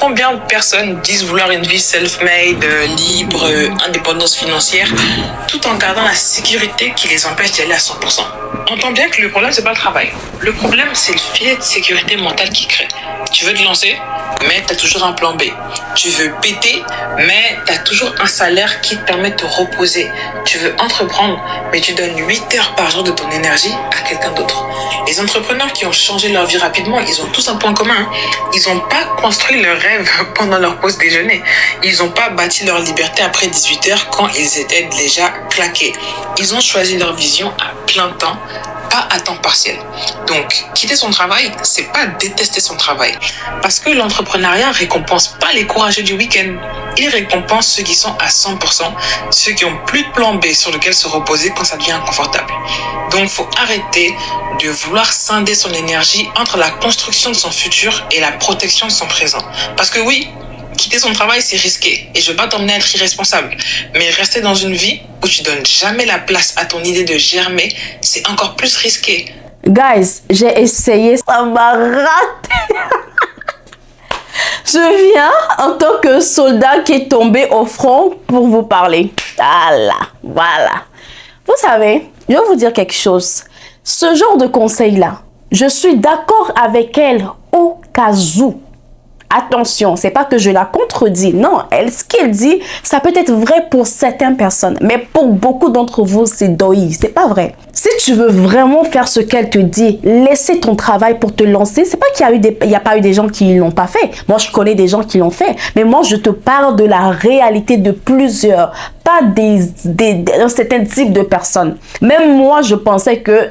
Combien de personnes disent vouloir une vie self-made, libre, indépendance financière, tout en gardant la sécurité qui les empêche d'y aller à 100%. Entends bien que le problème, c'est pas le travail. Le problème, c'est le filet de sécurité mentale qui crée. Tu veux te lancer, mais tu as toujours un plan B. Tu veux péter, mais tu as toujours un salaire qui te permet de te reposer. Tu veux entreprendre, mais tu donnes 8 heures par jour de ton énergie à quelqu'un d'autre. Les entrepreneurs qui ont changé leur vie rapidement, ils ont tous un point commun. Ils n'ont pas construit leur rêve pendant leur pause déjeuner. Ils n'ont pas bâti leur liberté après 18 heures quand ils étaient déjà claqués. Ils ont choisi leur vision à plein temps, pas à temps partiel. Donc, quitter son travail, c'est pas détester son travail. Parce que l'entrepreneuriat récompense pas les courageux du week-end. Il récompense ceux qui sont à 100%, ceux qui ont plus de plan B sur lequel se reposer quand ça devient inconfortable. Donc, faut arrêter de vouloir scinder son énergie entre la construction de son futur et la protection de son présent. Parce que oui, quitter son travail, c'est risqué. Et je veux pas t'emmener à être irresponsable. Mais rester dans une vie où tu donnes jamais la place à ton idée de germer, c'est encore plus risqué. Guys, j'ai essayé, ça m'a raté. Je viens en tant que soldat qui est tombé au front pour vous parler. Voilà. Vous savez, je vais vous dire quelque chose. Ce genre de conseil-là, je suis d'accord avec elle au cas où. Attention, c'est pas que je la contredis. Non, ce qu'elle dit, ça peut être vrai pour certaines personnes. Mais pour beaucoup d'entre vous, c'est doi. C'est pas vrai. Si tu veux vraiment faire ce qu'elle te dit, laisser ton travail pour te lancer, c'est pas qu'il y a pas eu des gens qui l'ont pas fait. Moi, je connais des gens qui l'ont fait. Mais moi, je te parle de la réalité de plusieurs, pas d'un certain type de personnes. Même moi, je pensais que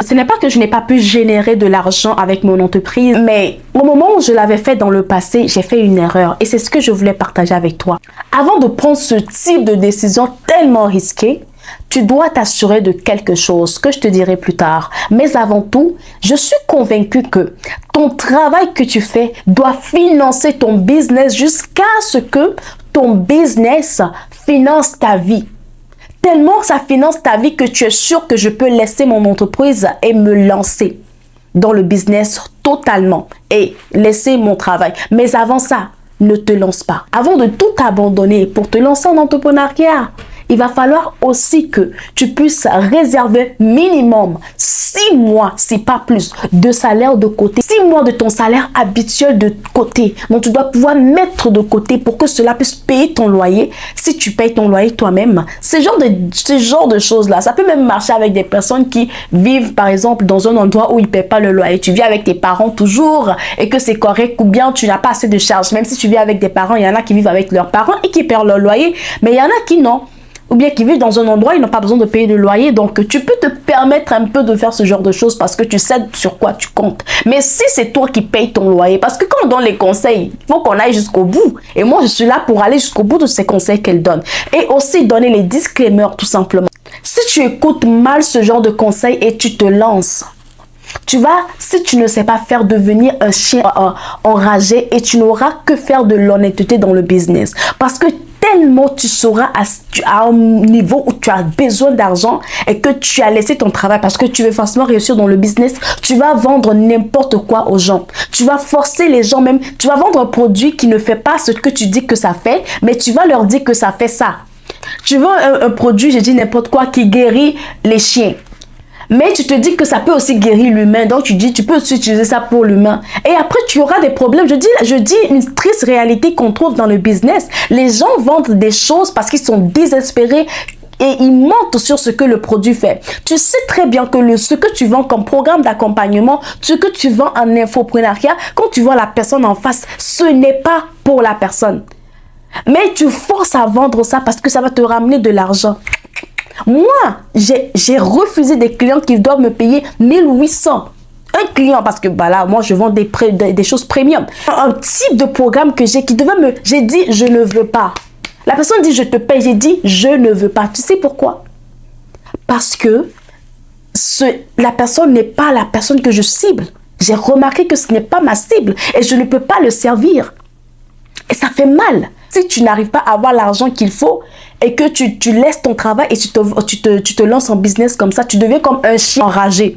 ce n'est pas que je n'ai pas pu générer de l'argent avec mon entreprise, mais au moment où je l'avais fait dans le passé, j'ai fait une erreur et c'est ce que je voulais partager avec toi. Avant de prendre ce type de décision tellement risquée, tu dois t'assurer de quelque chose que je te dirai plus tard. Mais avant tout, je suis convaincue que ton travail que tu fais doit financer ton business jusqu'à ce que ton business finance ta vie. Tellement ça finance ta vie que tu es sûr que je peux laisser mon entreprise et me lancer dans le business totalement et laisser mon travail. Mais avant ça, ne te lance pas. Avant de tout abandonner pour te lancer en entrepreneuriat, il va falloir aussi que tu puisses réserver minimum 6 mois, si pas plus, de salaire de côté. 6 mois de ton salaire habituel de côté. Donc, tu dois pouvoir mettre de côté pour que cela puisse payer ton loyer. Si tu payes ton loyer toi-même, ce genre de choses-là, ça peut même marcher avec des personnes qui vivent, par exemple, dans un endroit où ils ne paient pas le loyer. Tu vis avec tes parents toujours et que c'est correct ou bien tu n'as pas assez de charges. Même si tu vis avec des parents, il y en a qui vivent avec leurs parents et qui perdent leur loyer. Mais il y en a qui non. Ou bien qui vivent dans un endroit, ils n'ont pas besoin de payer de loyer. Donc, tu peux te permettre un peu de faire ce genre de choses parce que tu sais sur quoi tu comptes. Mais si c'est toi qui payes ton loyer, parce que quand on donne les conseils, il faut qu'on aille jusqu'au bout. Et moi, je suis là pour aller jusqu'au bout de ces conseils qu'elle donne. Et aussi donner les disclaimers, tout simplement. Si tu écoutes mal ce genre de conseils et tu te lances, si tu ne sais pas faire, devenir un chien enragé et tu n'auras que faire de l'honnêteté dans le business. Parce que tellement tu seras à un niveau où tu as besoin d'argent et que tu as laissé ton travail parce que tu veux forcément réussir dans le business, tu vas vendre n'importe quoi aux gens. Tu vas forcer les gens même, tu vas vendre un produit qui ne fait pas ce que tu dis que ça fait, mais tu vas leur dire que ça fait ça. Tu vends un produit, je dis n'importe quoi, qui guérit les chiens. Mais tu te dis que ça peut aussi guérir l'humain. Donc, tu dis, tu peux aussi utiliser ça pour l'humain. Et après, tu auras des problèmes. Je dis une triste réalité qu'on trouve dans le business. Les gens vendent des choses parce qu'ils sont désespérés et ils mentent sur ce que le produit fait. Tu sais très bien que ce que tu vends comme programme d'accompagnement, ce que tu vends en infopreneuriat, quand tu vois la personne en face, ce n'est pas pour la personne. Mais tu forces à vendre ça parce que ça va te ramener de l'argent. Moi, j'ai refusé des clients qui doivent me payer 1800. Un client, parce que là, moi, je vends des choses premium. Un type de programme que j'ai qui devait me... J'ai dit, je ne veux pas. La personne dit, je te paye. J'ai dit, je ne veux pas. Tu sais pourquoi? Parce que la personne n'est pas la personne que je cible. J'ai remarqué que ce n'est pas ma cible et je ne peux pas le servir. Et ça fait mal. Si tu n'arrives pas à avoir l'argent qu'il faut et que tu laisses ton travail et tu te lances en business comme ça, tu deviens comme un chien enragé.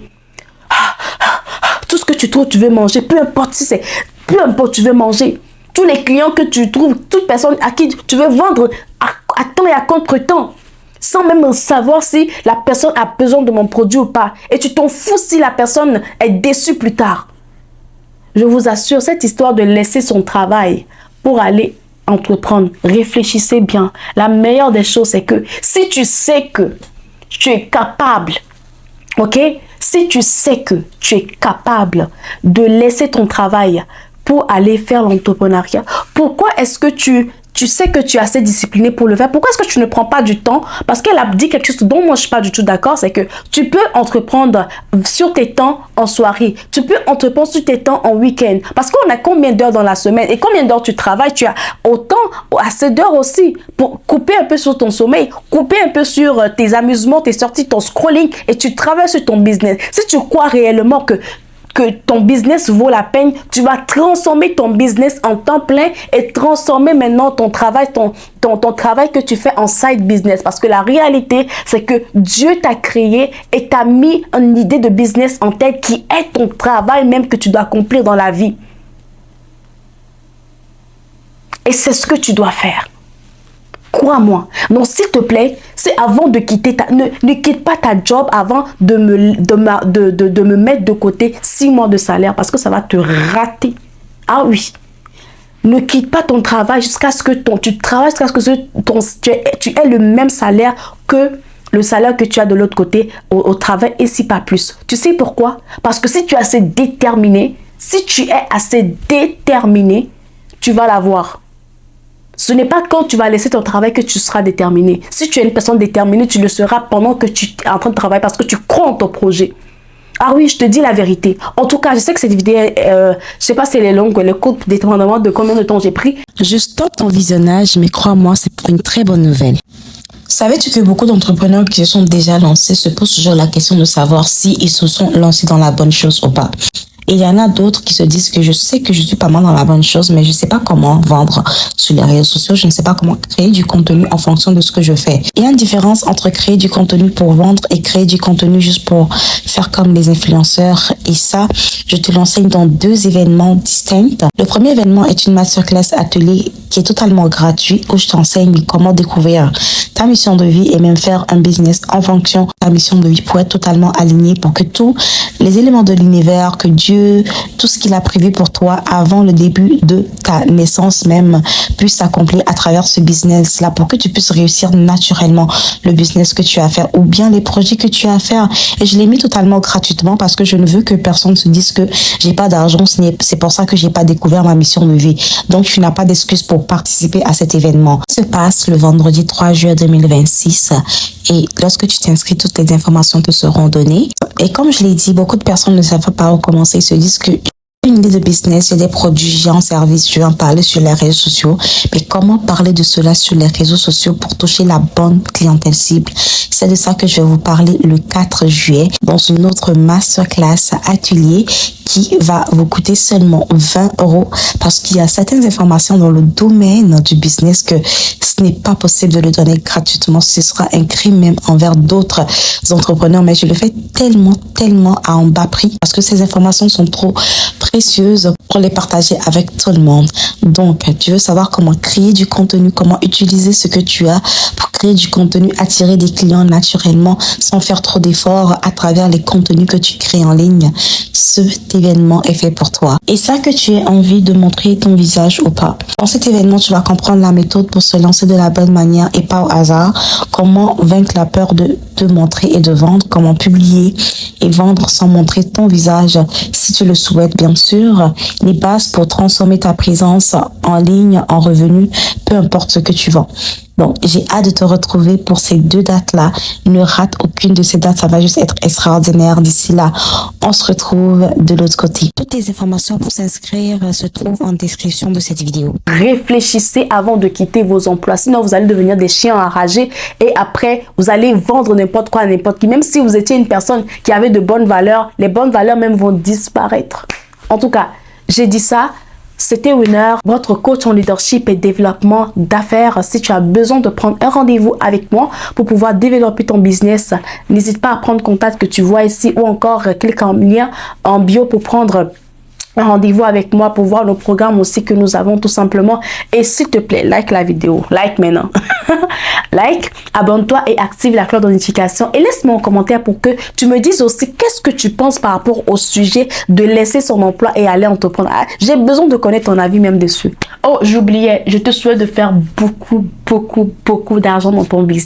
Tout ce que tu trouves, tu veux manger. Peu importe tu veux manger. tous les clients que tu trouves, toute personne à qui tu veux vendre à temps et à contre-temps, sans même savoir si la personne a besoin de mon produit ou pas. Et tu t'en fous si la personne est déçue plus tard. Je vous assure, cette histoire de laisser son travail pour aller entreprendre, réfléchissez bien. La meilleure des choses, c'est que si tu sais que tu es capable, ok? Si tu sais que tu es capable de laisser ton travail pour aller faire l'entrepreneuriat, pourquoi est-ce que tu sais que tu es assez discipliné pour le faire? Pourquoi est-ce que tu ne prends pas du temps? Parce qu'elle a dit quelque chose dont moi je ne suis pas du tout d'accord, c'est que tu peux entreprendre sur tes temps en soirée. Tu peux entreprendre sur tes temps en week-end. Parce qu'on a combien d'heures dans la semaine? Et combien d'heures tu travailles? Tu as autant, assez d'heures aussi pour couper un peu sur ton sommeil, couper un peu sur tes amusements, tes sorties, ton scrolling, et tu travailles sur ton business. Si tu crois réellement que ton business vaut la peine, tu vas transformer ton business en temps plein et transformer maintenant ton travail, ton travail que tu fais en side business. Parce que la réalité, c'est que Dieu t'a créé et t'a mis une idée de business en tête qui est ton travail même que tu dois accomplir dans la vie. Et c'est ce que tu dois faire. Crois-moi. Donc, s'il te plaît, c'est avant de quitter ne quitte pas ta job avant de me mettre de côté 6 mois de salaire parce que ça va te rater. Ah oui. Ne quitte pas ton travail jusqu'à ce que tu travailles jusqu'à ce que tu aies le même salaire que le salaire que tu as de l'autre côté au travail et si pas plus. Tu sais pourquoi? Parce que si tu es assez déterminé, tu vas l'avoir. Ce n'est pas quand tu vas laisser ton travail que tu seras déterminé. Si tu es une personne déterminée, tu le seras pendant que tu es en train de travailler parce que tu crois en ton projet. Ah oui, je te dis la vérité. En tout cas, je sais que cette vidéo, je sais pas si elle est longue ou elle est courte, dépendamment de combien de temps j'ai pris. Je stoppe ton visionnage, mais crois-moi, c'est pour une très bonne nouvelle. Savais-tu que beaucoup d'entrepreneurs qui se sont déjà lancés se posent toujours la question de savoir s'ils se sont lancés dans la bonne chose ou pas? Et il y en a d'autres qui se disent que je sais que je suis pas mal dans la bonne chose, mais je sais pas comment vendre sur les réseaux sociaux. Je ne sais pas comment créer du contenu en fonction de ce que je fais. Il y a une différence entre créer du contenu pour vendre et créer du contenu juste pour faire comme les influenceurs. Et ça, je te l'enseigne dans 2 événements distincts. Le premier événement est une masterclass atelier qui est totalement gratuit où je t'enseigne comment découvrir ta mission de vie et même faire un business en fonction de ta mission de vie pour être totalement aligné pour que tous les éléments de l'univers, que Dieu, tout ce qu'il a prévu pour toi avant le début de ta naissance même puisse s'accomplir à travers ce business-là pour que tu puisses réussir naturellement le business que tu as à faire ou bien les projets que tu as à faire. Et je l'ai mis totalement gratuitement parce que je ne veux que personne se dise que j'ai pas d'argent, c'est pour ça que j'ai pas découvert ma mission de vie. Donc tu n'as pas d'excuse pour participer à cet événement. Ça se passe le vendredi 3 juillet 2026 et lorsque tu t'inscris, toutes les informations te seront données. Et comme je l'ai dit, beaucoup de personnes ne savent pas où commencer. Ils se disent que une idée de business, j'ai des produits, j'ai un service, je vais en parler sur les réseaux sociaux. Mais comment parler de cela sur les réseaux sociaux pour toucher la bonne clientèle cible? C'est de ça que je vais vous parler le 4 juillet dans une autre masterclass atelier qui va vous coûter seulement 20 € parce qu'il y a certaines informations dans le domaine du business que ce n'est pas possible de le donner gratuitement. Ce sera un crime même envers d'autres entrepreneurs, mais je le fais tellement à un bas prix parce que ces informations sont trop précieuses pour les partager avec tout le monde. Donc, tu veux savoir comment créer du contenu, comment utiliser ce que tu as pour créer du contenu, attirer des clients naturellement sans faire trop d'efforts à travers les contenus que tu crées en ligne. Cet événement est fait pour toi. Et ça que tu aies envie de montrer ton visage ou pas. Dans cet événement, tu vas comprendre la méthode pour se lancer de la bonne manière et pas au hasard. Comment vaincre la peur de te montrer et de vendre. Comment publier et vendre sans montrer ton visage si tu le souhaites, bien sûr. Les bases pour transformer ta présence en ligne en revenu, peu importe ce que tu vends. Donc, j'ai hâte de te retrouver pour ces 2 dates-là. Ne rate aucune de ces dates, ça va juste être extraordinaire. D'ici là, on se retrouve de l'autre côté. Toutes les informations pour s'inscrire se trouvent en description de cette vidéo. Réfléchissez avant de quitter vos emplois, sinon vous allez devenir des chiens enragés et après, vous allez vendre n'importe quoi à n'importe qui. Même si vous étiez une personne qui avait de bonnes valeurs, les bonnes valeurs même vont disparaître. En tout cas, j'ai dit ça. C'était Winner, votre coach en leadership et développement d'affaires. Si tu as besoin de prendre un rendez-vous avec moi pour pouvoir développer ton business, n'hésite pas à prendre contact que tu vois ici ou encore clique en lien en bio pour prendre un rendez-vous avec moi pour voir nos programmes aussi que nous avons tout simplement. Et s'il te plaît, like la vidéo. Like maintenant. Like, abonne-toi et active la cloche de notification. Et laisse-moi un commentaire pour que tu me dises aussi qu'est-ce que tu penses par rapport au sujet de laisser son emploi et aller entreprendre. Ah, j'ai besoin de connaître ton avis même dessus. Oh, j'oubliais, je te souhaite de faire beaucoup d'argent dans ton business.